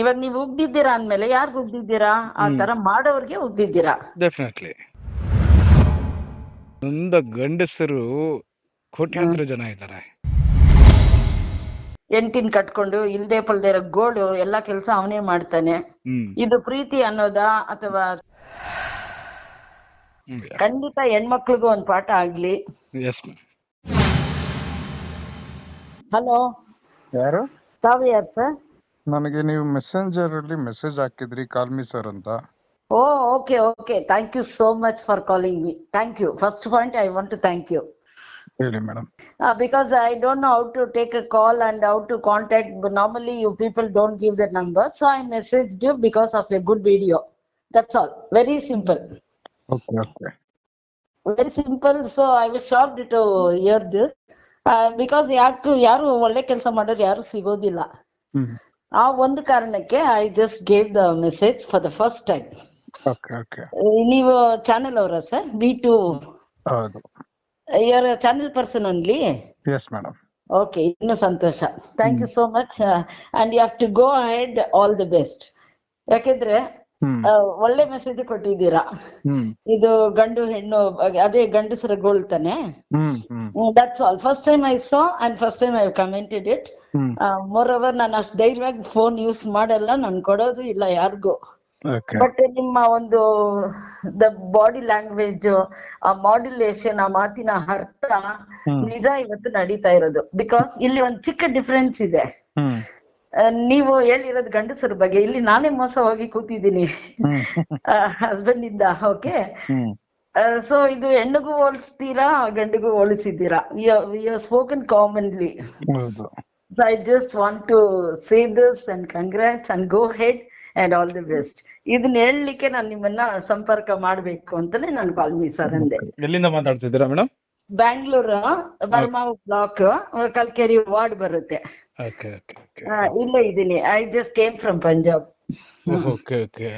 ಇವಾಗ ನೀವು ಉಗ್ದಿದ್ದೀರಾ ಅಂದ್ಮೇಲೆ ಯಾರ್ಗ್ ಉಗ್ದಿದ್ದೀರಾ? ಆ ತರ ಮಾಡೋರ್ಗೆ ಉಗ್ದಿದ್ದೀರಾ. ಡೆಫಿನೆಟ್ಲಿ ನೊಂದ ಗಂಡಸರು ಕೋಟ್ಯಾಂತರ ಜನ ಇದ್ದಾರೆ. ಎಂಟಿನ್ ಕಟ್ಕೊಂಡು ಇಲ್ದೇ ಪಲ್ದೇ ಇರೋ ಗೋಳು ಎಲ್ಲಾ ಕೆಲ್ಸ ಅವನೇ ಮಾಡ್ತಾನೆ. ಇದು ಪ್ರೀತಿ ಅನ್ನೋದಾ ಅಥವಾ? ಖಂಡಿತ ಹೆಣ್ಮಕ್ಳಿಗೂ ಒಂದ್ ಪಾಠ ಆಗ್ಲಿ. ಹಲೋ, ಯಾರು? ತಾವು ಯಾರು ಸರ್? ನನಗೆ ನೀವು ಮೆಸೆಂಜರ್ ಅಲ್ಲಿ ಮೆಸೇಜ್ ಹಾಕಿದ್ರಿ, ಕಾಲ್ ಮಿ ಸರ್ ಅಂತ. Oh, okay okay, thank you so much for calling me. Thank you. First point I want to thank you. ಹೇಳಿ madam. Because I don't know how to take a call and how to contact. Normally you people don't give the number, so I messaged you because of a good video. That's all. Very simple. Okay, okay. Very simple. So I was shocked to hear this because ಯಾರು ಒಳ್ಳೆ ಕೆಲಸ ಮಾಡೋರು ಯಾರು ಸಿಗೋದಿಲ್ಲ. ಆ ಒಂದು ಕಾರಣಕ್ಕೆ I just gave the message for the first time. Okay, okay. ನೀವು ಚಾನೆಲ್ ಅವರಾ ಸರ್? B2? ಹೌದು. You're a channel person only? Yes, madam. Okay, ಇನ್ನು ಸಂತೋಷ. Thank you so much and you have to go ahead, all the best. ಯಾಕೆಂದ್ರೆ ಒಳ್ಳೆ message ಕೊಟ್ಟಿದ್ದೀರಾ. ಇದು ಗಂಡು ಹೆಣ್ಣು ಅದೇ ಗಂಡಸರ ಗೋಳ್ತಾನೆ. That's all. First time I saw and first time I commented it. Moreover ನಾನು ಅಷ್ಟು ಧೈರ್ಯವಾಗಿ ಫೋನ್ ಯೂಸ್ ಮಾಡಲ್ಲ, ನಾನು ಕೊಡೋದು ಇಲ್ಲ ಯಾರಿಗೂ. ಬಟ್ ನಿಮ್ಮ ಒಂದು ದ ಬಾಡಿ ಲ್ಯಾಂಗ್ವೇಜ್, ಆ ಮಾಡ್ಯುಲೇಷನ್, ಆ ಮಾತಿನ ಅರ್ಥ ನಿಜ ಇವತ್ತು ನಡೀತಾ ಇರೋದು. ಬಿಕಾಸ್ ಇಲ್ಲಿ ಒಂದು ಚಿಕ್ಕ ಡಿಫ್ರೆನ್ಸ್ ಇದೆ. ನೀವು ಹೇಳಿರೋದು ಗಂಡಸರ ಬಗ್ಗೆ, ಇಲ್ಲಿ ನಾನೇ ಮೋಸ ಹೋಗಿ ಕೂತಿದ್ದೀನಿ ಹಸ್ಬೆಂಡ್ ಇಂದ. ಓಕೆ, ಸೊ ಇದು ಹೆಣ್ಣಿಗೂ ಹೋಲಿಸ್ತೀರಾ, ಗಂಡಿಗೂ ಹೋಲಿಸಿದ್ದೀರಾ. You spoken commonly. I just want to say this and congrats and go head and all the best. ಇದನ್ನ ಹೇಳಲಿಕ್ಕೆ ನಾನು ನಿಮ್ಮನ್ನ ಸಂಪರ್ಕ ಮಾಡ್ಬೇಕು ಅಂತಾನೆ ನಾನು ಕಾಲ್ ಮಿ ಸರ್ ಅಂದೆ. ಎಲ್ಲಿಂದ ಮಾತಾಡ್ತಿದ್ದೀರಾ ಮೇಡಮ್? ಬ್ಯಾಂಗ್ಳೂರು, ಬರ್ಮಾವ್ ಬ್ಲಾಕ್, ಕಲ್ಕೆರಿ ವಾರ್ಡ್ ಬರುತ್ತೆ. ಇಲ್ಲೇ ಇದ್ದೀನಿ. I just came from Punjab. Okay okay,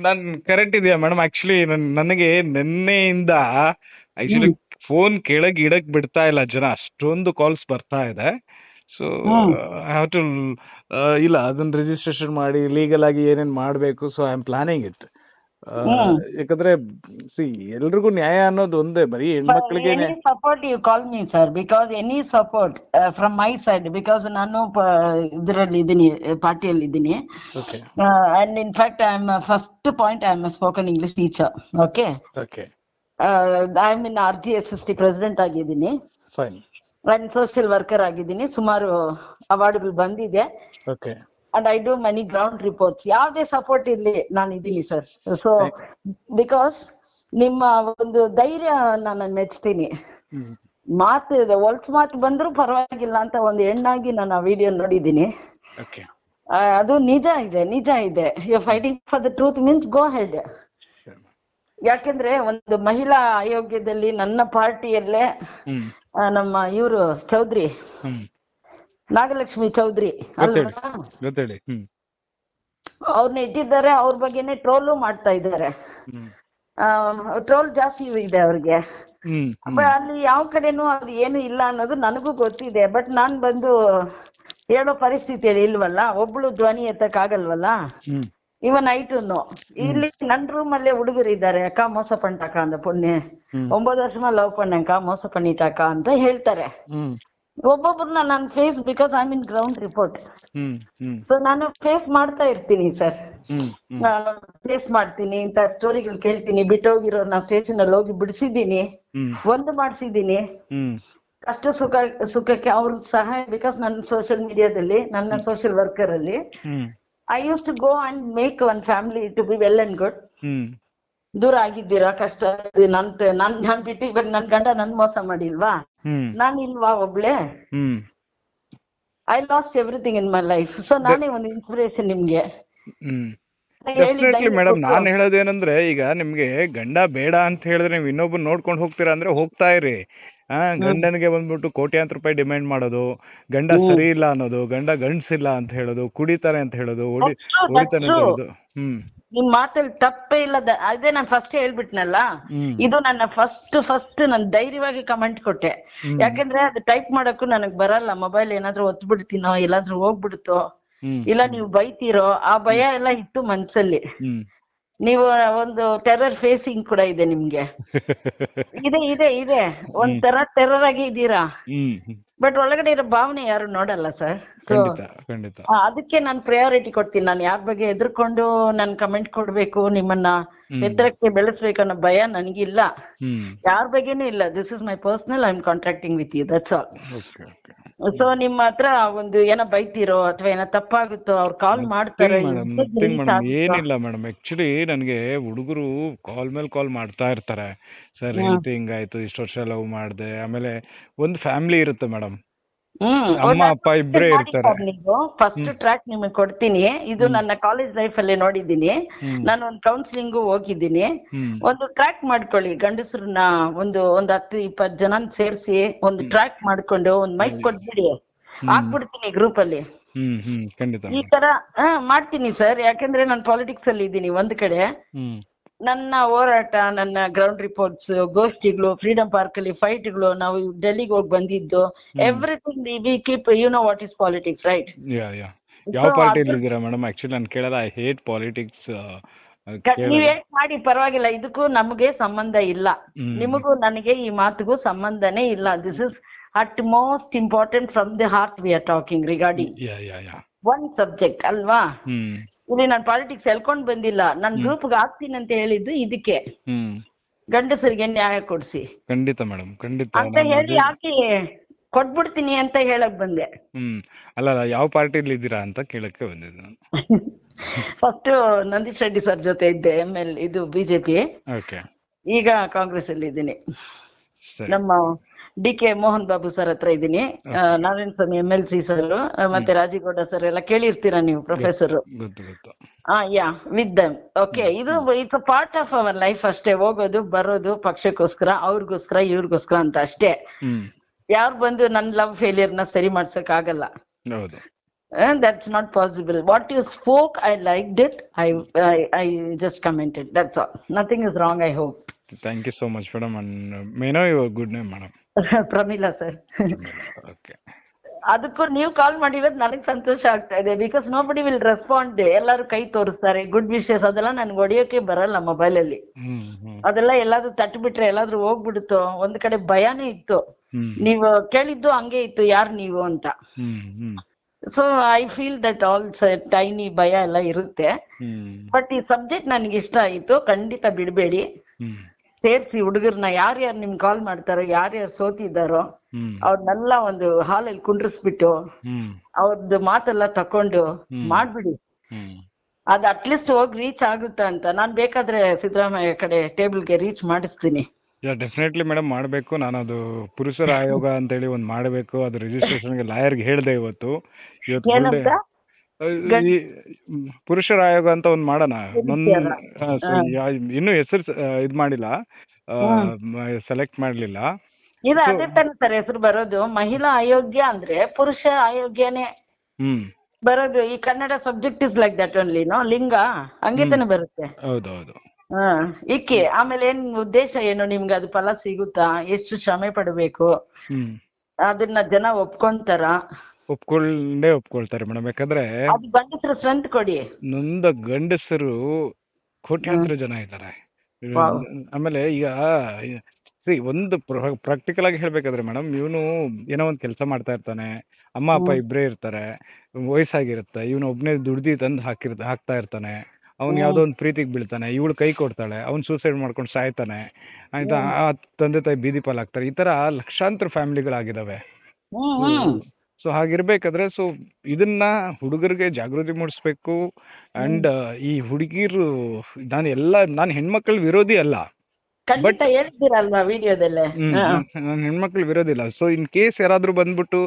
non correct ಇದೆಯಾ ಮೇಡಮ್? ಆಕ್ಚುಲಿ ನನಗೆ ನಿನ್ನೆಯಿಂದ ಆಕ್ಚುಲಿ ಫೋನ್ ಕೆಳಗೆ ಇಡಕ್ ಬಿಡ್ತಾ ಇಲ್ಲ ಜನ, ಅಷ್ಟೊಂದು ಕಾಲ್ಸ್ ಬರ್ತಾ ಇದೆ. ಸೊ ಐ ಹ್ಯಾವ್ ಟು ಇಲ್ಲ ಅದನ್ನ ರಿಜಿಸ್ಟ್ರೇಷನ್ ಮಾಡಿ ಲೀಗಲ್ ಆಗಿ ಏನೇನ್ ಮಾಡ್ಬೇಕು. So I am planning it. ಯಾಕಂದ್ರೆ ಸಿ ಎಲ್ರಿಗೂ ನ್ಯಾಯ ಅನ್ನೋದು ಒಂದೇ, ಬರೀ ಹೆಣ್ಮಕ್ಳಿಗೆ. Support you call me sir, because any support from my side, because ನಾನು ಇದರಲ್ಲಿ ಇದ್ದೀನಿ, ಪಾರ್ಟಿಯಲ್ಲಿ ಇದ್ದೀನಿ. And in fact I am first point I am spoken English teacher. Okay, I am in RGSST president ಆಗಿದ್ದೀನಿ. ಅಂಡ್ ಸೋಷಿಯಲ್ ವರ್ಕರ್ ಆಗಿದ್ದೀನಿ. ಸುಮಾರು ಅವಾರ್ಡ್ಗಳು ಬಂದಿದೆ. And I do many ground reports. ಯಾವುದೇ ಸಪೋರ್ಟ್ ಇರ್ಲಿ ನಾನು ಇದ್ದೀನಿ ಸರ್. ಸೊ ಬಿಕಾಸ್ ನಿಮ್ಮ ಒಂದು ಧೈರ್ಯ ನಾನು ಮೆಚ್ತೀನಿ. ಮಾತು ಹೊಲ್ಸ್ ಮಾತು ಬಂದ್ರು ಪರವಾಗಿಲ್ಲ ಅಂತ ಒಂದು ಹೆಣ್ಣಾಗಿ ನಾನು ಆ ವಿಡಿಯೋ ನೋಡಿದ್ದೀನಿ. ಅದು ನಿಜ ಇದೆ, ನಿಜ ಇದೆ. You fighting for the truth means go head. ಯಾಕೆಂದ್ರೆ ಒಂದು ಮಹಿಳಾ ಆಯೋಗದಲ್ಲಿ ನನ್ನ ಪಾರ್ಟಿಯಲ್ಲೇ ನಮ್ಮ ಇವರು ಚೌಧರಿ, ನಾಗಲಕ್ಷ್ಮಿ ಚೌಧರಿ ಅಲ್ವಾ, ಅವ್ರನ್ನ ಇಟ್ಟಿದ್ದಾರೆ. ಅವ್ರ ಬಗ್ಗೆನೆ ಟ್ರೋಲು ಮಾಡ್ತಾ ಇದ್ದಾರೆ. ಟ್ರೋಲ್ ಜಾಸ್ತಿ ಇದೆ ಅವ್ರಿಗೆ. ಅಲ್ಲಿ ಯಾವ ಕಡೆನೂ ಅದು ಏನು ಇಲ್ಲ ಅನ್ನೋದು ನನಗೂ ಗೊತ್ತಿದೆ. ಬಟ್ ನಾನ್ ಬಂದು ಹೇಳೋ ಪರಿಸ್ಥಿತಿಯಲ್ಲಿ ಇಲ್ವಲ್ಲ, ಒಬ್ಳು ಧ್ವನಿ ಎತ್ತಕ್ ಆಗಲ್ವಲ್ಲ. ಇವನ್ ಐಟುನು ಇಲ್ಲಿ ನನ್ ರೂಮ್ ಅಲ್ಲೇ ಹುಡುಗರು ಇದ್ದಾರೆ. ಅಕ್ಕ ಮೋಸ ಪಂಟಾಕ ಅಂದ ಪುಣ್ಯ 9 ವರ್ಷமா ಲವ್ பண்ணேன்க்கா, ಮೋಸ பண்ணிட்டாக்க ಅಂತ ಹೇಳ್ತಾರೆ ಒಬ್ಬೊಬ್ರನ್ನ. ನಾನು face, because I mean ground report. So ನಾನು ಫೇಸ್ ಮಾಡ್ತಾ ಇರ್ತೀನಿ ಸರ್. ಫೇಸ್ ಮಾಡ್ತೀನಿ, ಇಂತ ಸ್ಟೋರಿಗಳು ಕೇಳ್ತೀನಿ. ಬಿಟ್ಟೋಗಿರೋರ್ನ ಸ್ಟೇಷನ್ ಅಲ್ಲಿ ಹೋಗಿ ಬಿಡಿಸಿದ್ದೀನಿ, ಒಂದು ಮಾಡಿಸಿದ್ದೀನಿ. ಕಷ್ಟ ಸುಖಕ್ಕೆ ಅವ್ರ ಸಹಾಯ. ಬಿಕಾಸ್ ನನ್ನ ಸೋಷಿಯಲ್ ಮೀಡಿಯಾದಲ್ಲಿ, ನನ್ನ ಸೋಷಿಯಲ್ ವರ್ಕರ್ ಅಲ್ಲಿ I used to go and make one family to be well and good. ದೂರ ಆಗಿದ್ದೀರಾ, ಕಷ್ಟ ನಾನ್ ಬಿಟ್ಟು ಇವಾಗ ನನ್ ಗಂಡ ನನ್ ಮೋಸ ಮಾಡಿಲ್ವಾ? ನಾನ್ ಇಲ್ವಾ ಒಬ್ಳೆ? I lost everything in my life. So ನಾನೇ ಒಂದು ಇನ್ಸ್ಪಿರೇಷನ್ ನಿಮ್ಗೆ. ಡೆಫಿನೆಟ್ಲಿ ಮೇಡಮ್, ನಾನು ಹೇಳೋದೇನಂದ್ರೆ, ಈಗ ನಿಮ್ಗೆ ಗಂಡ ಬೇಡ ಅಂತ ಹೇಳಿದ್ರೆ ನೀವು ಇನ್ನೊಬ್ಬರು ನೋಡ್ಕೊಂಡು ಹೋಗ್ತೀರಾ ಅಂದ್ರೆ ಹೋಗ್ತಾ ಇರಿ. ಗಂಡನಿಗೆ ಬಂದ್ಬಿಟ್ಟು ಕೋಟ್ಯಾಂತರ ರೂಪಾಯಿ ಡಿಮ್ಯಾಂಡ್ ಮಾಡೋದು, ಗಂಡ ಸರಿ ಇಲ್ಲ ಅನ್ನೋದು, ಗಂಡ ಗಂಡ್ಸಿಲ್ಲ ಅಂತ ಹೇಳೋದು, ಕುಡಿತಾರೆ ಅಂತ ಹೇಳೋದು, ಹೊಡಿತಾನೆ ಅಂತ ಹೇಳೋದು. ನಿಮ್ ಮಾತಲ್ಲಿ ತಪ್ಪೇ ಇಲ್ಲ. ಅದೇ ನಾನು ಫಸ್ಟ್ ಹೇಳ್ಬಿಟ್ನಲ್ಲ, ಇದು ನನ್ನ ಫಸ್ಟ್ ನಾನು ಧೈರ್ಯವಾಗಿ ಕಮೆಂಟ್ ಕೊಟ್ಟೆ. ಯಾಕಂದ್ರೆ ಅದು ಟೈಪ್ ಮಾಡಕ್ಕೂ ನನಗ್ ಬರಲ್ಲ. ಮೊಬೈಲ್ ಏನಾದ್ರೂ ಒತ್ಬಿಡ್ತೀನೋ, ಎಲ್ಲಾದ್ರೂ ಹೋಗ್ಬಿಡುತ್ತೋ, ಹ್ಮ್ ಇಲ್ಲ ನೀವು ಬೈತೀರೋ ಆ ಭಯ ಎಲ್ಲ ಇತ್ತು ಮನ್ಸಲ್ಲಿ. ಹ್ಮ್ ನೀವು ಒಂದು ಟೆರರ್ ಫೇಸಿಂಗ್ ಕೂಡ ಇದೆ ನಿಮ್ಗೆ. ಇದೆ ಇದೆ ಇದೆ, ಒಂಥರ ಟೆರರ್ ಆಗಿ ಇದ್ದೀರಾ, ಹ್ಮ್ ಹ್ಮ್ ಬಟ್ ಒಳಗಡೆ ಇರೋ ಭಾವನೆ ಯಾರು ನೋಡಲ್ಲ ಸರ್. ಸೊ ಖಂಡಿತ ಖಂಡಿತ. ಅದಕ್ಕೆ ನಾನು ಪ್ರಯಾರಿಟಿ ಕೊಡ್ತೀನಿ. ನಾನು ಯಾರ ಬಗ್ಗೆ ಎದ್ರುಕೊಂಡು ನಾನು ಕಮೆಂಟ್ ಕೊಡ್ಬೇಕು, ನಿಮ್ಮನ್ನ ಹ್ಮ್ ಎತ್ತರಕ್ಕೆ ಬೆಳೆಸ್ಬೇಕು ಅನ್ನೋ ಭಯ ನನಗಿಲ್ಲ. ಹ್ಮ್ ಯಾರ ಬಗ್ಗೆನೂ ಇಲ್ಲ. This is my personal, I am contracting with you, that's all. Okay okay. So ನಿಮ್ಮ ಹತ್ರ ಒಂದು ಏನೋ ಬೈತಿರೋ ಅಥವಾ ಏನೋ ತಪ್ಪಾಗುತ್ತೋ, ಅವ್ರು ಕಾಲ್ ಮಾಡ್ತಾರೆ, ನಥಿಂಗ್ ಮೇಡಮ್, ಏನಿಲ್ಲ ಮೇಡಮ್. ಆಕ್ಚುಲಿ ನನಗೆ ಹುಡುಗರು ಕಾಲ್ ಮೇಲೆ ಕಾಲ್ ಮಾಡ್ತಾ ಇರ್ತಾರೆ. ಸರ್ ಹೆಲ್ತ್ ಹಿಂಗಾಯ್ತು, ಇಷ್ಟು ವರ್ಷ ಲವ್ ಮಾಡಿದೆ. ಆಮೇಲೆ ಒಂದು ಫ್ಯಾಮಿಲಿ ಇರುತ್ತೆ ಮೇಡಮ್, ಅಮ್ಮ ಅಪ್ಪ ಇಬ್ಬರೇ ಇರ್ತಾರೆ. ನೀವು ಫಸ್ಟ್ ಟ್ರ್ಯಾಕ್ ನಿಮಗೆ ಕೊಡ್ತೀನಿ. ಇದು ನನ್ನ ಕಾಲೇಜ್ ಲೈಫ್ ಅಲ್ಲಿ ನೋಡಿದ್ದೀನಿ. ನಾನು ಒಂದು ಕೌನ್ಸಿಲಿಂಗ್ ಹೋಗಿದ್ದೀನಿ. ಒಂದು ಟ್ರ್ಯಾಕ್ ಮಾಡ್ಕೊಳ್ಳಿ, ಗಂಡಸರನ್ನ ಒಂದು 10-20 ಜನ ಸೇರಿಸಿ ಒಂದು ಟ್ರ್ಯಾಕ್ ಮಾಡ್ಕೊಂಡು ಒಂದು ಮೈಕ್ ಕೊಟ್ಬಿಡಿ, ಹಾಕ್ಬಿಡ್ತೀನಿ ಗ್ರೂಪ್ ಅಲ್ಲಿ. ಖಂಡಿತ ಈ ತರ ಮಾಡ್ತೀನಿ ಸರ್. ಯಾಕಂದ್ರೆ ನಾನು ಪಾಲಿಟಿಕ್ಸ್ ಅಲ್ಲಿ ಇದ್ದೀನಿ. ಒಂದ್ ಕಡೆ ನನ್ನ ಹೋರಾಟ, ನನ್ನ ಗ್ರೌಂಡ್ ರಿಪೋರ್ಟ್ಸ್, ಗೋಷ್ಠಿಗಳು, ಫ್ರೀಡಮ್ ಪಾರ್ಕ್ ಅಲ್ಲಿ ಫೈಟ್ಗಳು, ನಾವು ಡೆಲ್ಲಿಗೆ ಹೋಗಿ ಬಂದಿದ್ದು, everything we keep, you know what is politics, right? ಯಾವ ಪಾರ್ಟಿಯಲ್ಲಿ ಇದ್ದೀರಾ ಮೇಡಮ್? ಆಕ್ಚುಲಿ ನಾನು ಕೇಳೋದು, ಐ ಹೇಟ್ ಪಾಲಿಟಿಕ್ಸ್. ನೀವ್ ಹೇಟ್ ಮಾಡಿ ಪರವಾಗಿಲ್ಲ, ಇದಕ್ಕೂ ನಮಗೆ ಸಂಬಂಧ ಇಲ್ಲ. ನಿಮಗೂ ನನಗೆ ಈ ಮಾತಿಗೂ ಸಂಬಂಧನೇ ಇಲ್ಲ. This is at most important from the heart we are talking regarding one subject ಅಲ್ವಾ? ಇಲ್ಲಿ ನಾನು ಪಾಲಿಟಿಕ್ಸ್ ಎಳ್ಕೊಂಡ್ ಬಂದಿಲ್ಲ. ನಾನು ಗ್ರೂಪ್ಗೆ ಹಾಕ್ತೀನಿ ಅಂತ ಹೇಳಿದ್ದು ಇದಕ್ಕೆ, ಗಂಡಸರಿಗೆ ನ್ಯಾಯ ಕೊಡ್ಸಿ. ಖಂಡಿತ ಮೇಡಮ್, ಖಂಡಿತ ಅಂತ ಹೇಳಿ ಯಾಕೆ ಕೊಟ್ಬಿಡ್ತೀನಿ ಅಂತ ಹೇಳಕ್ ಬಂದೆ. ಅಲ್ಲ, ಯಾವ ಪಾರ್ಟಿಲಿ ಇದ್ದೀರಾ ಅಂತ ಕೇಳಕ್ಕೆ ಬಂದಿದ್ದೆ ನಾನು. ಫಸ್ಟ್ ನಂದೀಶ್ ರೆಡ್ಡಿ ಸರ್ ಜೊತೆ ಇದ್ದೆ, ML ಇದು ಬಿಜೆಪಿ. ಈಗ ಕಾಂಗ್ರೆಸ್ ಅಲ್ಲಿ ಇದ್ದೀನಿ. ನಮ್ಮ DK ಮೋಹನ್ ಬಾಬು ಸರ್ ಹತ್ರ ಇದ್ದೀನಿ. ನಾರಾಯಣ ಸ್ವಾಮಿ MLC ಸರ್ ಮತ್ತೆ ರಾಜೀಗೌಡ ಸರ್ ಎಲ್ಲ ಕೇಳಿರ್ತೀರಾ ನೀವು, professor. Yeah, with them. Okay, ಇದು it's a part of our life ಅಷ್ಟೇ. ಹೋಗೋದು ಬರೋದು ಪಕ್ಷಕ್ಕೋಸ್ಕರ, ಅವ್ರಿಗೋಸ್ಕರ, ಇವ್ರಿಗೋಸ್ಕರ ಅಂತ ಅಷ್ಟೇ. ಯಾರು ಬಂದು ನನ್ನ ಲವ್ ಫೇಲಿಯರ್ ನ ಸರಿ ಮಾಡ್ಸಕ್ ಆಗಲ್ಲ. That's not possible. What you spoke, I liked it. I just commented. That's all. Nothing is wrong, I hope. Thank you so much, madam. And may I know your good name, madam? Pramila, sir. Okay. ಅದಕ್ಕೂ ನೀವು ಕಾಲ್ ಮಾಡಿರೋದು ನನಗೆ ಸಂತೋಷ ಆಗ್ತಾ ಇದೆ. Because nobody will respond. ಎಲ್ಲರೂ ಕೈ ತೋರಿಸ್ತಾರೆ, good wishes. ಅದೆಲ್ಲ ನನ್ಗೆ ಹೊಡಿಯೋಕೆ ಬರಲ್ಲ ಮೊಬೈಲ್ ಅಲ್ಲಿ. ಅದೆಲ್ಲ ಎಲ್ಲಾದ್ರೂ ತಟ್ಬಿಟ್ರೆ ಎಲ್ಲಾದ್ರೂ ಹೋಗ್ಬಿಡುತ್ತೋ. ಒಂದ್ ಕಡೆ ಭಯನೇ ಇತ್ತು. ನೀವು ಕೇಳಿದ್ದು ಹಂಗೆ ಇತ್ತು, ಯಾರು ನೀವು ಅಂತ. So I feel that all tiny ಭಯ ಎಲ್ಲ ಇರುತ್ತೆ. ಬಟ್ ಈ ಸಬ್ಜೆಕ್ಟ್ ನನಗೆ ಇಷ್ಟ ಆಯ್ತು. ಖಂಡಿತ ಬಿಡಬೇಡಿ, ಸೇರ್ಸಿ ಹುಡುಗರ್ನ. ಯಾರ್ಯಾರು ನಿಮ್ ಕಾಲ್ ಮಾಡ್ತಾರೋ, ಯಾರ್ಯಾರು ಸೋತಿದ್ದಾರೋ ಅವ್ರನ್ನೆಲ್ಲ ಒಂದು ಹಾಲಲ್ಲಿ ಕುಂಡ್ರಿಸ್ಬಿಟ್ಟು ಅವ್ರದ್ದು ಮಾತೆಲ್ಲ ತಕೊಂಡು ಮಾಡ್ಬಿಡಿ. ಅದ್ ಅಟ್ಲೀಸ್ಟ್ ಹೋಗಿ ರೀಚ್ ಆಗುತ್ತಾ ಅಂತ. ನಾನ್ ಬೇಕಾದ್ರೆ ಸಿದ್ದರಾಮಯ್ಯ ಕಡೆ ಟೇಬಲ್ಗೆ ರೀಚ್ ಮಾಡಿಸ್ತೀನಿ. ಡೆಫಿನೆಟ್ಲಿ ಮೇಡಮ್, ಮಾಡಬೇಕು. ನಾನು ಅದು ಪುರುಷರ ಆಯೋಗ ಅಂತೇಳಿ ಒಂದು ಮಾಡಬೇಕು. ಅದು ರಿಜಿಸ್ಟ್ರೇಷನ್ಗೆ ಲಾಯರ್ಗೆ ಹೇಳಿದೆ ಇವತ್ತು ಫುಲ್ ಡೇ. ಪುರುಷರ ಆಯೋಗ ಅಂತ ಒಂದು ಮಾಡೋಣ. ಇನ್ನು ಹೆಸರು ಇದ್ ಮಾಡಿಲ್ಲ, ಸೆಲೆಕ್ಟ್ ಮಾಡ್ಲಿಲ್ಲ. ಅದೇ ತಾನೆ ಸರ್ ಹೆಸರು ಬರೋದು. ಮಹಿಳಾ ಆಯೋಗ್ಯ ಅಂದ್ರೆ ಪುರುಷ ಆಯೋಗ್ಯನೇ ಬರೋದು. ಈ Kannada subject is like that only, no? ಲಿಂಗ ಹಂಗೆ ತಾನೆ ಬರುತ್ತೆ. ಹೌದೌದು. ಈಕೆ ಆಮೇಲೆ ಏನ್ ಉದ್ದೇಶ ಏನು ನಿಮ್ಗೆ? ಅದು ಫಲ ಸಿಗುತ್ತಾ? ಎಷ್ಟು ಶ್ರಮೆ ಪಡ್ಬೇಕು? ಅದನ್ನ ಜನ ಒಪ್ಕೊಂತಾರ? ಒಪ್ಕೊಳ್ತಾರೆ ಮೇಡಮ್. ಯಾಕಂದ್ರೆ ಅದು ಗಂಡಸರು ಸ್ಟ್ರೆಂತ್ ಕೊಡಿ. ನೊಂದ ಗಂಡಸರು ಕೋಟ್ಯಾಂತರ ಜನ ಇದ್ದಾರೆ. ಆಮೇಲೆ ಈಗ ಒಂದು ಪ್ರಾಕ್ಟಿಕಲ್ ಆಗಿ ಹೇಳ್ಬೇಕಾದ್ರೆ ಮೇಡಮ್, ಇವನು ಏನೋ ಒಂದ್ ಕೆಲಸ ಮಾಡ್ತಾ ಇರ್ತಾನೆ, ಅಮ್ಮ ಅಪ್ಪ ಇಬ್ಬರೇ ಇರ್ತಾರೆ, ವಯಸ್ಸಾಗಿರುತ್ತೆ, ಇವನು ಒಬ್ನೇ ದುಡ್ದಿ ತಂದು ಹಾಕ್ತಾ ಇರ್ತಾನೆ. ಅವ್ನು ಯಾವ್ದೋ ಒಂದು ಪ್ರೀತಿಗೆ ಬೀಳ್ತಾನೆ, ಇವಳು ಕೈ ಕೊಡ್ತಾಳೆ, ಅವ್ನು ಸೂಸೈಡ್ ಮಾಡ್ಕೊಂಡು ಸಾಯ್ತಾನೆ, ಆಯ್ತಾ? ಆ ತಂದೆ ತಾಯಿ ಬೀದಿ ಪಾಲಾಗ್ತಾರೆ. ಈ ತರ ಲಕ್ಷಾಂತರ ಫ್ಯಾಮಿಲಿಗಳಾಗಿದ್ದಾವೆ. ಸೊ ಹಾಗಿರ್ಬೇಕಾದ್ರೆ ಇದನ್ನ ಹುಡುಗರಿಗೆ ಜಾಗೃತಿ ಮೂಡಿಸ್ಬೇಕು. ಅಂಡ್ ಈ ಹುಡುಗಿರು, ನಾನು ಹೆಣ್ಮಕ್ಳ ವಿರೋಧಿ ಅಲ್ಲ, ಖಂಡಿತ ಹೇಳಿದ್ದೀರಲ್ವಾ ವಿಡಿಯೋದಲ್ಲೇ. ನಾನು ಹೆಣ್ಮಕ್ಳು ವಿರೋಧಿ ಇಲ್ಲ. ಸೊ ಇನ್ ಕೇಸ್ ಯಾರಾದ್ರೂ ಬಂದ್ಬಿಟ್ಟು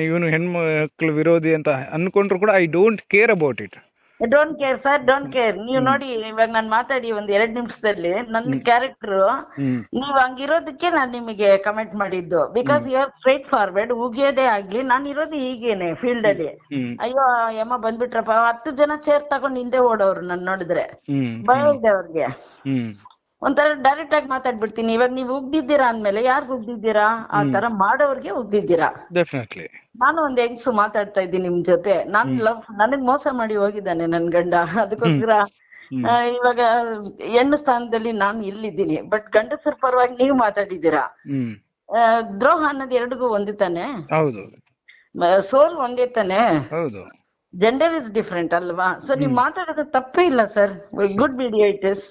ಇವನು ಹೆಣ್ಮಕ್ಳು ವಿರೋಧಿ ಅಂತ ಅನ್ಕೊಂಡ್ರು ಕೂಡ I don't care about it. Don't care sir, don't care. ನೀವು ನೋಡಿ, ಇವಾಗ ನಾನು ಮಾತಾಡಿ ಒಂದ್ 2 ನಿಮಿಷದಲ್ಲಿ ನನ್ನ ಕ್ಯಾರೆಕ್ಟರ್ ನೀವ್ ಹಂಗಿರೋದಕ್ಕೆ ನಾನು ನಿಮಗೆ ಕಮೆಂಟ್ ಮಾಡಿದ್ದು. Because you are straightforward. ಉಗಿಯೋದೇ ಆಗ್ಲಿ, ನಾನು ಇರೋದು ಹೀಗೇನೆ ಫೀಲ್ಡ್ ಅಲ್ಲಿ. ಅಯ್ಯೋ ಯಮ್ಮ ಬಂದ್ಬಿಟ್ರಪ್ಪ, 10 ಜನ ಚೇರ್ ತಗೊಂಡ್ ಹಿಂದೆ ಓಡೋರು ನನ್ ನೋಡಿದ್ರೆ ಭಯ ಇದೆ ಅವ್ರಿಗೆ. ಒಂಥರ ಡೈರೆಕ್ಟ್ ಆಗಿ ಮಾತಾಡ್ಬಿಡ್ತೀನಿ. ಇವಾಗ ನೀವು ಉಗ್ದಿದ್ದೀರಾ ಅಂದ್ಮೇಲೆ ಯಾರ್ಗ್ ಉಗ್ದಿದ್ದೀರಾ? ಆ ತರ ಮಾಡೋರ್ಗೆ ಉಗ್ದಿದ್ದೀರಾ. ಡೆಫಿನೆಟ್ಲಿ. ನಾನು ಒಂದ್ ಹೆಂಗ್ಸು ಮಾತಾಡ್ತಾ ಇದ್ದೀನಿ ನಿಮ್ ಜೊತೆ. ನನಗ್ ಮೋಸ ಮಾಡಿ ಹೋಗಿದ್ದಾನೆ ನನ್ ಗಂಡ. ಅದಕ್ಕೋಸ್ಕರ ಇವಾಗ ಹೆಣ್ಣು ಸ್ಥಾನದಲ್ಲಿ ನಾನು ಇಲ್ಲಿದ್ದೀನಿ. ಬಟ್ ಗಂಡಸರ ಪರವಾಗಿ ನೀವು ಮಾತಾಡಿದ್ದೀರಾ. ದ್ರೋಹ ಅನ್ನೋದು ಎರಡಿಗೂ ಒಂದೇ ತಾನೆ, ಹೌದು, ಸೋಲ್ ಒಂದೇ ತಾನೆ, ಹೌದು. ಜೆಂಡರ್ ಇಸ್ ಡಿಫ್ರೆಂಟ್ ಅಲ್ವಾ? ಸೊ ನೀವ್ ಮಾತಾಡೋದು ತಪ್ಪೇ ಇಲ್ಲ ಸರ್. Good mediators.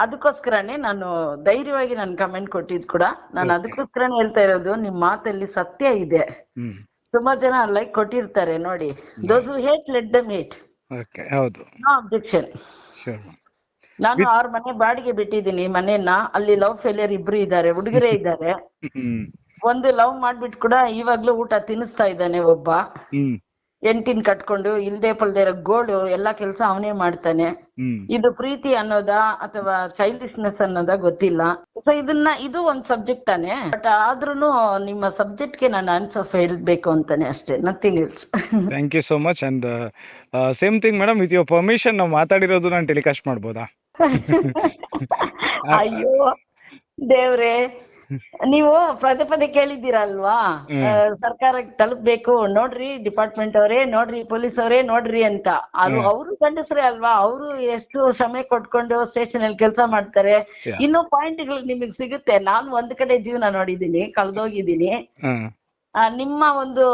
ಅದಕ್ಕೋಸ್ಕರನೇ ನಾನು ಧೈರ್ಯವಾಗಿ ನಾನು ಕಮೆಂಟ್ ಕೊಟ್ಟಿದ್ ಕೂಡ. ನಾನು ಅದಕ್ಕೋಸ್ಕರನೇ ಹೇಳ್ತಾ ಇರೋದು, ನಿಮ್ ಮಾತಲ್ಲಿ ಸತ್ಯ ಇದೆ. ತುಂಬಾ ಜನ ಲೈಕ್ ಕೊಟ್ಟಿರ್ತಾರೆ ನೋಡಿ. ದೋಸ್ ಹೂ ಹೇಟ್ ಲೆಟ್ ದಮ್ ಹೇಟ್. ಹೌದು, ನೋ ಅಬ್ಜೆಕ್ಷನ್. ನಾನು 6 ಮನೆ ಬಾಡಿಗೆ ಬಿಟ್ಟಿದ್ದೀನಿ ಮನೆಯನ್ನ. ಅಲ್ಲಿ ಲವ್ ಫೇಲಿಯರ್ ಇಬ್ರು ಇದ್ದಾರೆ, ಹುಡುಗರೇ ಇದ್ದಾರೆ. ಒಂದು ಲವ್ ಮಾಡ್ಬಿಟ್ಟು ಕೂಡ ಇವಾಗ್ಲೂ ಊಟ ತಿನ್ನಿಸ್ತಾ ಇದ್ದಾನೆ ಒಬ್ಬ. ಹೆಂಡ್ತಿನ್ ಕಟ್ಕೊಂಡು ಇಲ್ದೇ ಪಲ್ದೇ ಇರೋ ಗೋಳು ಎಲ್ಲಾ ಕೆಲ್ಸ ಅವನೇ ಮಾಡ್ತಾನೆ. ಇದು ಪ್ರೀತಿ ಅನ್ನೋದಾ ಅಥವಾ ಚೈಲ್ಡಿಶ್ನೆಸ್ ಅನ್ನೋದಾ ಗೊತ್ತಿಲ್ಲ. ಸೊ ಇದು ಒಂದ್ ಸಬ್ಜೆಕ್ಟ್ ತಾನೆ. ಬಟ್ ಆದ್ರೂನು ನಿಮ್ಮ ಸಬ್ಜೆಕ್ಟ್ ಗೆ ನಾನು ಆನ್ಸರ್ ಹೇಳ್ಬೇಕು ಅಂತಾನೆ ಅಷ್ಟೇ, nothing else. Thank you so much. And same thing madam, with your permission ನಾವು ಮಾತಾಡಿರೋದು ನಾನು ಟೆಲಿಕಾಸ್ಟ್ ಮಾಡ್ಬೋದಾ? ಅಯ್ಯೋ ದೇವ್ರೆ, ನೀವು ಪದೇ ಪದೇ ಕೇಳಿದ್ದೀರಲ್ವಾ, ಸರ್ಕಾರಕ್ಕೆ ತಲುಪಬೇಕು ನೋಡ್ರಿ, ಡಿಪಾರ್ಟ್ಮೆಂಟ್ ಅವರೇ ನೋಡ್ರಿ, ಪೊಲೀಸ್ ಅವರೇ ನೋಡ್ರಿ ಅಂತ. ಅವರು ಗಂಡಸ್ರೇ ಅಲ್ವಾ, ಅವರು ಎಷ್ಟು ಶ್ರಮೆ ಕೊಟ್ಕೊಂಡು ಸ್ಟೇಷನ್ ಅಲ್ಲಿ ಕೆಲಸ ಮಾಡ್ತಾರೆ. ಇನ್ನೂ ಪಾಯಿಂಟ್ಗಳು ನಿಮಗ್ ಸಿಗುತ್ತೆ. ನಾನು ಒಂದ್ ಕಡೆ ಜೀವನ ನೋಡಿದೀನಿ, ಕಳ್ದೋಗಿದ್ದೀನಿ. ನಿಮ್ಮ ಒಂದು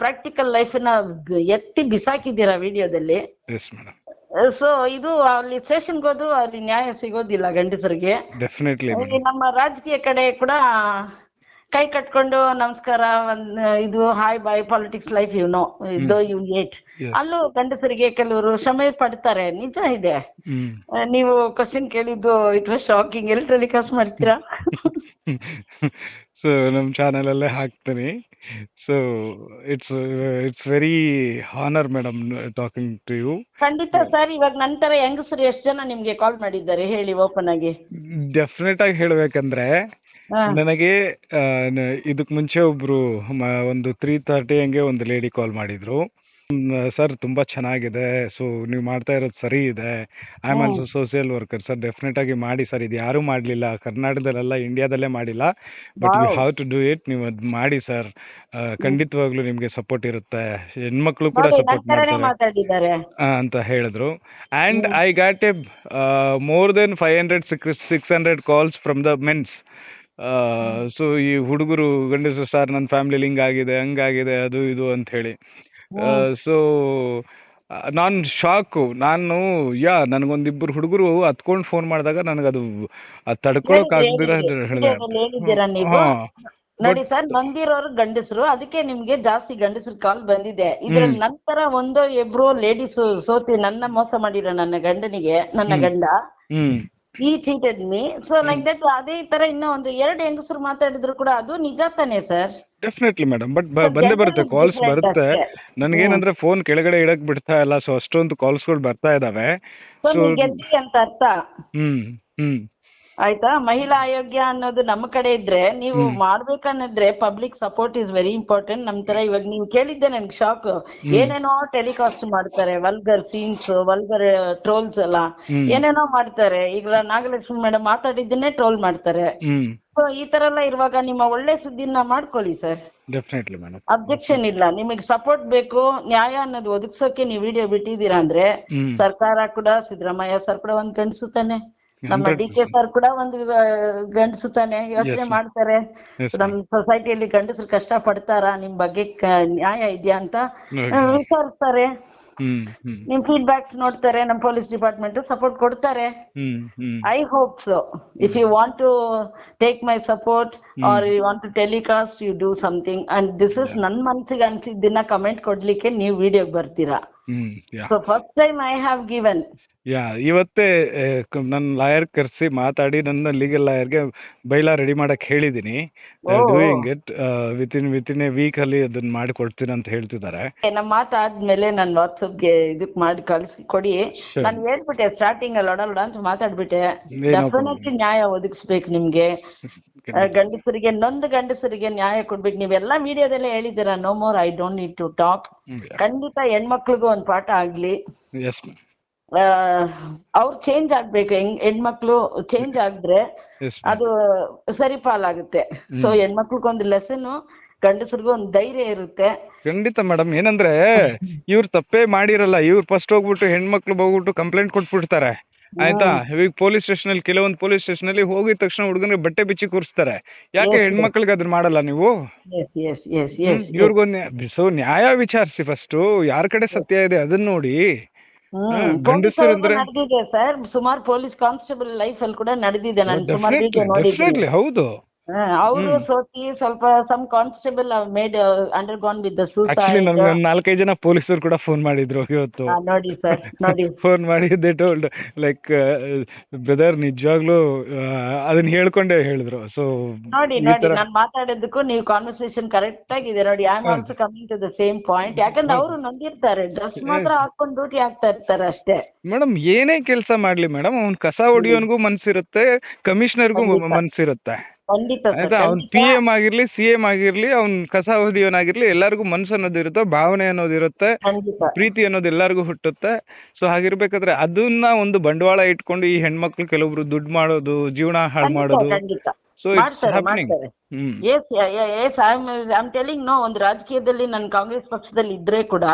ಪ್ರಾಕ್ಟಿಕಲ್ ಲೈಫ್ ನ ಎತ್ತಿ ಬಿಸಾಕಿದ್ದೀರಾ ವಿಡಿಯೋದಲ್ಲಿ. ಸೊ ಇದು ಅಲ್ಲಿ ಸ್ಟೇಷನ್ಗೆ ಹೋದ್ರು ಅಲ್ಲಿ ನ್ಯಾಯ ಸಿಗೋದಿಲ್ಲ ಗಂಡಸರಿಗೆ. ನಮ್ಮ ರಾಜಕೀಯ ಕಡೆ ಕೂಡ ಕೈ ಕಟ್ಕೊಂಡು ನಮಸ್ಕಾರ, ಇದು hi bye politics life no though you ate. ಅಲ್ಲೂ ಗಂಡಸರಿಗೆ ಕೆಲವರು ಶ್ರಮೆ ಪಡ್ತಾರೆ, ನಿಜ ಇದೆ. ನೀವು ಕ್ವಶನ್ ಕೇಳಿದ್ದು ಇಟ್ ವಾಸ್ ಶಾಕಿಂಗ್. ಎಲ್ಲಿ ಟೆಲಿಕಾಸ್ಟ್ ಮಾಡ್ತೀರಾ? ಸೊ ನಮ್ ಚಾನೆಲ್ ಅಲ್ಲೇ ಹಾಕ್ತೀನಿ. So it's very honour madam talking to you. ಖಂಡಿತ ಸರ್. ಇವಾಗ ನಂತರ ಹೆಂಗಸರು ಎಷ್ಟು ಜನ ನಿಮ್ಗೆ ಕಾಲ್ ಮಾಡಿದ್ದಾರೆ ಹೇಳಿ ಓಪನ್ ಆಗಿ? ಡೆಫಿನೆಟ್ ಆಗಿ ಹೇಳ್ಬೇಕಂದ್ರೆ, ನನಗೆ ಇದಕ್ ಮುಂಚೆ ಒಬ್ರು ಒಂದು 3:30 ಹಂಗೆ ಒಂದು ಲೇಡಿ ಕಾಲ್ ಮಾಡಿದ್ರು. ಸರ್ ತುಂಬಾ ಚೆನ್ನಾಗಿದೆ, ಸೊ ನೀವು ಮಾಡ್ತಾ ಇರೋದು ಸರಿ ಇದೆ, I am also social worker sir, definite ಆಗಿ ಮಾಡಿ ಸರ್, ಇದು ಯಾರು ಮಾಡ್ಲಿಲ್ಲ ಕರ್ನಾಟಕದಲ್ಲೆಲ್ಲ, ಇಂಡಿಯಾದಲ್ಲೇ ಮಾಡಿಲ್ಲ, but we have to do it, ನೀವು ಅದು ಮಾಡಿ ಸರ್, ಖಂಡಿತವಾಗ್ಲೂ ನಿಮ್ಗೆ ಸಪೋರ್ಟ್ ಇರುತ್ತೆ, ಹೆಣ್ಮಕ್ಳು ಕೂಡ ಸಪೋರ್ಟ್ ಮಾಡ್ತಾರೆ ಅಂತ ಹೇಳಿದ್ರು. And I got A more than 500-600 calls from the men's. So ಈ ಹುಡುಗರು ಗಂಡಸರು, ಸರ್ ನನ್ನ ಫ್ಯಾಮಿಲಿಲಿ ಹಿಂಗಾಗಿದೆ ಹಂಗಾಗಿದೆ ಅದು ಇದು ಅಂತ ಹೇಳಿ. ಸೊ ನಾನು ಶಾಕು. ನನಗೊಂದಿಬ್ಬರು ಹುಡುಗರು ಹತ್ಕೊಂಡು ಫೋನ್ ಮಾಡಿದಾಗ ನನಗದು ತಡ್ಕೊಳಕ್ ಆಗ್ದಿರ ನೋಡಿ ಸರ್, ನೊಂದಿರೋರು ಗಂಡಸರು, ಅದಕ್ಕೆ ನಿಮ್ಗೆ ಜಾಸ್ತಿ ಗಂಡಸರು ಕಾಲ್ ಬಂದಿದೆ. ಇದ್ರಲ್ಲಿ ನಂತರ ಒಂದೋ ಇಬ್ರು ಲೇಡೀಸ್ ಸೋತಿ ನನ್ನ ಮೋಸ ಮಾಡಿರೋ ನನ್ನ ಗಂಡನಿಗೆ, ನನ್ನ ಗಂಡ ಈ cheated me. So like that. ಅದೇ ತರ ಇನ್ನೂ ಒಂದು 2 ಹೆಂಗಸರು ಮಾತಾಡಿದ್ರು ಕೂಡ ಅದು ನಿಜ ತಾನೆ ಸರ್? Definitely madam. ಬಟ್ ಬಂದೇ ಬರುತ್ತೆ, ಕಾಲ್ಸ್ ಬರುತ್ತೆ. ನನ್ಗೇನಂದ್ರೆ ಫೋನ್ ಕೆಳಗಡೆ ಇಡಕ್ ಬಿಡ್ತಾ ಇಲ್ಲ, ಸೊ ಅಷ್ಟೊಂದು ಕಾಲ್ಸ್ಗಳು ಬರ್ತಾ ಇದಾವೆ. ಸೊ ಗೆದ್ದಿ ಅಂತ ಅರ್ಥ. ಆಯ್ತಾ? ಮಹಿಳಾ ಆಯೋಗ ಅನ್ನೋದು ನಮ್ಮ ಕಡೆ ಇದ್ರೆ, ನೀವು ಮಾಡ್ಬೇಕನ್ನೋದ್ರೆ public support is very important. ನಮ್ ತರ ಇವಾಗ ನೀವು ಕೇಳಿದ್ದೆ ನನ್ಗೆ ಶಾಕ್. ಏನೇನೋ ಟೆಲಿಕಾಸ್ಟ್ ಮಾಡ್ತಾರೆ, ವಲ್ಗರ್ ಸೀನ್ಸ್, ವಲ್ಗರ್ ಟ್ರೋಲ್ಸ್ ಎಲ್ಲ ಏನೇನೋ ಮಾಡ್ತಾರೆ. ಈಗ ನಾಗಲಕ್ಷ್ಮಿ ಮೇಡಮ್ ಮಾತಾಡಿದ್ದನ್ನೇ ಟ್ರೋಲ್ ಮಾಡ್ತಾರೆ. ಸೊ ಈ ತರ ಎಲ್ಲ ಇರುವಾಗ ನಿಮ್ಮ ಒಳ್ಳೆ ಸುದ್ದಿನ ಮಾಡ್ಕೊಳ್ಳಿ ಸರ್. ಡೆಫಿನೆಟ್ಲಿ ಮೇಡಮ್, ಅಬ್ಜೆಕ್ಷನ್ ಇಲ್ಲ. ನಿಮಗೆ ಸಪೋರ್ಟ್ ಬೇಕು, ನ್ಯಾಯ ಅನ್ನೋದು ಒದಗಿಸೋಕೆ ನೀವು ವಿಡಿಯೋ ಬಿಟ್ಟಿದ್ದೀರಾ ಅಂದ್ರೆ, ಸರ್ಕಾರ ಕೂಡ, ಸಿದ್ದರಾಮಯ್ಯ ಸರ್ ಕೂಡ ಒಂದ್ ಗಂಡಸುತ್ತಾನೆ, ನಮ್ಮ ಡಿ.ಕೆ ಸರ್ ಕೂಡ ಒಂದು ಗಂಡಸುತ್ತಾನೆ, ಯೋಚನೆ ಮಾಡ್ತಾರೆ. ನಮ್ ಸೊಸೈಟಿಯಲ್ಲಿ ಗಂಡಸರು ಕಷ್ಟ ಪಡ್ತಾರ, ನಿಮ್ ಬಗ್ಗೆ ನ್ಯಾಯ ಇದೆಯಾ ಅಂತ ವಿಚಾರಿಸ್ತಾರೆ. ನಿಮ್ ಫೀಡ್ಬ್ಯಾಕ್ಸ್ ನೋಡ್ತಾರೆ. ನಮ್ ಪೊಲೀಸ್ ಡಿಪಾರ್ಟ್ಮೆಂಟ್ ಸಪೋರ್ಟ್ ಕೊಡ್ತಾರೆ. I hope so. If you want to take my support or you want to telecast, you do something. And this is ನನ್ ಮನ್ಸಿಗೆ ಅನ್ಸಿದ್ದನ್ನ ಕಮೆಂಟ್ ಕೊಡ್ಲಿಕ್ಕೆ ನೀವು ವಿಡಿಯೋಗೆ ಬರ್ತೀರಾ. So first time I have given. ಇವತ್ತೇ ನನ್ನ ಲಾಯರ್ ಕರೆಸಿ ಮಾತಾಡಿ ನನ್ನ ಲೀಗಲ್ ಲಾಯರ್ಗೆ ಬೈಲಾ ರೆಡಿ ಮಾಡಕ್ ಹೇಳಿದೀನಿ. Doing it within a week ಅಲ್ಲಿ ಅದನ್ನ ಮಾಡಿ ಕೊಡ್ತೀನಿ ಅಂತ ಹೇಳ್ತಿದ್ದಾರೆ. ನಮ್ಮ ಮಾತಾದ್ಮೇಲೆ ನಾನು ವಾಟ್ಸಪ್ಗೆ ಇದಕ್ ಮಾಡಿ ಕಳ್ಸಿ ಕೊಡಿ. ನಾನು ಹೇಳ್ಬಿಟ್ಟೆ ಸ್ಟಾರ್ಟಿಂಗ್ ಅಲ್ಲಿ ಒಡಲ್ಡ ಅಂತ ಮಾತಾಡ್ಬಿಟ್ಟೆ. ಡೆಫಿನೆಟ್ಲಿ ನ್ಯಾಯ ಒದಗಿಸ್ಬೇಕು ನಿಮ್ಗೆ. ಗಂಡಸರಿಗೆ, ನೊಂದು ಗಂಡಸರಿಗೆ ನ್ಯಾಯ ಕೊಡ್ಬೇಕು. ನೀವೆಲ್ಲಾ ವಿಡಿಯೋದಲ್ಲೇ ಹೇಳಿದ್ದೀರಾ, no more I don't need to talk. ಖಂಡಿತ ಹೆಣ್ಮಕ್ಳಿಗೂ ಒಂದ್ ಪಾಠ ಆಗ್ಲಿ. ಅವ್ರು ಚೇಂಜ್ ಆಗ್ಬೇಕು, ಹೆಣ್ಮಕ್ಳು ಚೇಂಜ್ ಆಗಿದ್ರೆ ಎಸ್ ಮ್ಯಾಮ್. ಅದು ಸರಿಪಾಲಾಗುತ್ತೆ. ಸೊ ಹೆಣ್ಮಕ್ಳಿಗೊಂದು ಲೆಸನ್, ಗಂಡಸರಿಗೂ ಒಂದು ಧೈರ್ಯ ಇರುತ್ತೆ. ಖಂಡಿತ ಮೇಡಮ್. ಏನಂದ್ರೆ ಇವ್ರು ತಪ್ಪೇ ಮಾಡಿರಲ್ಲ, ಇವ್ರು ಫಸ್ಟ್ ಹೋಗ್ಬಿಟ್ಟು ಹೆಣ್ಮಕ್ಳು ಹೋಗ್ಬಿಟ್ಟು ಕಂಪ್ಲೇಂಟ್ ಕೊಟ್ಬಿಡ್ತಾರೆ, ಆಯ್ತಾ. ಈಗ ಪೊಲೀಸ್ ಸ್ಟೇಷನ್ ಅಲ್ಲಿ, ಕೆಲವೊಂದು ಪೊಲೀಸ್ ಸ್ಟೇಷನ್ ಅಲ್ಲಿ ಹೋಗಿದ ತಕ್ಷಣ ಹುಡುಗನಿಗೆ ಬಟ್ಟೆ ಬಿಚ್ಚಿ ಕೂರಿಸ್ತಾರೆ. ಯಾಕೆ ಹೆಣ್ಮಕ್ಳಿಗೆ ಅದನ್ನ ಮಾಡಲ್ಲ ನೀವು? ಇವ್ರಿಗೊಂದು ನ್ಯಾಯ ವಿಚಾರಿಸಿ ಫಸ್ಟ್, ಯಾರ ಕಡೆ ಸತ್ಯ ಇದೆ ಅದನ್ನ ನೋಡಿ. ಗಂಡಸರು ಅಂದ್ರೆ ನಡೆದಿದೆ ಸರ್, ಸುಮಾರು ಪೊಲೀಸ್ ಕಾನ್ಸ್ಟೇಬಲ್ ಲೈಫ್ ಅಲ್ಲಿ ಕೂಡ ನಡೆದಿದೆ. ನಾನು ಸುಮಾರು ವಿಡಿಯೋ ನೋಡಿದ್ದೀನಿ. ಡೆಫಿನೆಟ್ಲಿ ಹೌದು. ಅವರು ಸೋತಿ ಸ್ವಲ್ಪ some constable made undergone with the actually suicide. ನನ್ಗೆ 4-5 ಜನ ಪೊಲೀಸರು ಕೂಡ ಫೋನ್ ಮಾಡಿದ್ರು ಇವತ್ತು. ನೋಡಿ ಸರ್, ನೋಡಿ. ಫೋನ್ ಮಾಡಿ ದೇ ಟೋಲ್ಡ್ ಲೈಕ್ ಬ್ರದರ್ ನಿಜವಾಗ್ಲೂ ಅದನ್ನ ಹೇಳ್ಕೊಂಡೇ ಹೇಳಿದ್ರು. ಸೊ ನೋಡಿ ನಾನು ಮಾತಾಡೋದಕ್ಕೂ ನೀವು ಕಾನ್ವರ್ಸೇಷನ್ ಕರೆಕ್ಟ್ ಆಗಿದೆ ನೋಡಿ. I am also coming to the same point. ಯಾಕಂದ್ರೆ ಅವರು ನೊಂದಿರ್ತಾರೆ, ಡ್ರೆಸ್ ಮಾತ್ರ ಹಾಕೊಂಡು ಡ್ಯೂಟಿ ಆಗ್ತಾ ಇರ್ತಾರೆ ಅಷ್ಟೇ. ಮೇಡಮ್ ಏನೇ ಕೆಲಸ ಮಾಡ್ಲಿ ಮೇಡಮ್, ಅವ್ನ್ ಕಸ ಹೊಡಿಯೋನ್ಗೂ ಮನ್ಸಿರುತ್ತೆ, ಕಮಿಷನರ್ಗೂ ಮನ್ಸಿರುತ್ತೆ, ಆಯ್ತಾ. ಅವ್ನ್ PM ಆಗಿರ್ಲಿ, CM ಆಗಿರ್ಲಿ, ಅವ್ನ್ ಕಸ ಹೊಡಿಯೋನಾಗಿರ್ಲಿ, ಎಲ್ಲರಿಗೂ ಮನ್ಸು ಅನ್ನೋದು ಇರುತ್ತೆ, ಭಾವನೆ ಅನ್ನೋದು ಇರುತ್ತೆ, ಪ್ರೀತಿ ಅನ್ನೋದು ಎಲ್ಲರಿಗೂ ಹುಟ್ಟುತ್ತೆ. ಸೊ ಹಾಗಿರ್ಬೇಕಾದ್ರೆ ಅದನ್ನ ಒಂದು ಬಂಡವಾಳ ಇಟ್ಕೊಂಡು ಈ ಹೆಣ್ಮಕ್ಳು ಕೆಲವೊಬ್ರು ದುಡ್ಡು ಮಾಡೋದು, ಜೀವನ ಹಾಳು ಮಾಡೋದು. So it's happening. I'm telling no. ಒಂದು ರಾಜಕೀಯದಲ್ಲಿ ನಾನು ಕಾಂಗ್ರೆಸ್ ಪಕ್ಷದಲ್ಲಿ ಇದ್ರೆ ಕೂಡ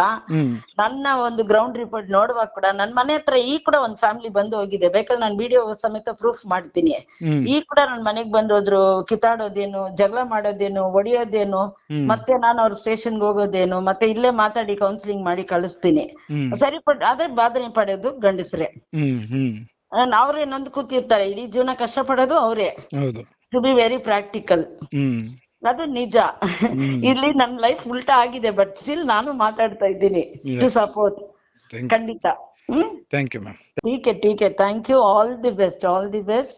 ನನ್ನ ಒಂದು ಗ್ರೌಂಡ್ ರಿಪೋರ್ಟ್ ನೋಡುವಾಗ ಕೂಡ ನನ್ನ ಮನೆ ಹತ್ರ ಈ ಕೂಡ ಒಂದು ಫ್ಯಾಮಿಲಿ ಬಂದು ಹೋಗಿದೆ. ಬೇಕಾದ್ರೆ ನಾನು ವಿಡಿಯೋ ಸಮೇತ ಪ್ರೂಫ್ ಮಾಡ್ತೀನಿ. ಈ ಕೂಡ ನನ್ನ ಮನೆಗ್ ಬಂದೋದ್ರು, ಕಿತ್ತಾಡೋದೇನು, ಜಗಳ ಮಾಡೋದೇನು, ಒಡೆಯೋದೇನು, ಮತ್ತೆ ನಾನು ಅವ್ರ ಸ್ಟೇಷನ್ಗೆ ಹೋಗೋದೇನು, ಮತ್ತೆ ಇಲ್ಲೇ ಮಾತಾಡಿ ಕೌನ್ಸಿಲಿಂಗ್ ಮಾಡಿ ಕಳಿಸ್ತೀನಿ. ಆದ್ರೆ ಬಾಧನೆ ಪಡೆಯೋದು ಗಂಡಸ್ರೆ. ಅವ್ರೇ ನೊಂದು ಕೂತಿರ್ತಾರೆ, ಇಡೀ ಜೀವನ ಕಷ್ಟ ಪಡೋದು ಅವ್ರೇ. ಟು ಬಿ ವೆರಿ ಪ್ರಾಕ್ಟಿಕಲ್, ಅದು ನಿಜ. ಇಲ್ಲಿ ನನ್ನ ಲೈಫ್ ಉಲ್ಟಾ ಆಗಿದೆ, ಬಟ್ ಸ್ಟಿಲ್ ನಾನು ಮಾತಾಡ್ತಾ ಇದ್ದೀನಿ ಟು ಸಪೋರ್ಟ್. ಖಂಡಿತ. Thank you ma'am. ಟೀಕೆ. Thank you. All the best, all the best.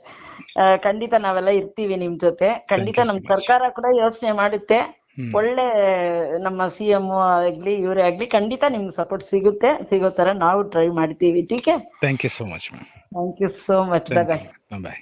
ಖಂಡಿತ ನಾವೆಲ್ಲ ಇರ್ತೀವಿ ನಿಮ್ ಜೊತೆ. ಖಂಡಿತ ನಮ್ ಸರ್ಕಾರ ಕೂಡ ಯೋಚನೆ ಮಾಡುತ್ತೆ. ಒಳ್ಳೆ ನಮ್ಮ CM ಆಗ್ಲಿ, ಇವರೇ ಆಗ್ಲಿ, ಖಂಡಿತ ನಿಮ್ಗೆ ಸಪೋರ್ಟ್ ಸಿಗೋ ತರ ನಾವು ಟ್ರೈ ಮಾಡ್ತೀವಿ. ಟೀಕೆ. Thank you so much ma'am. Thank you so much. Bye. Bye.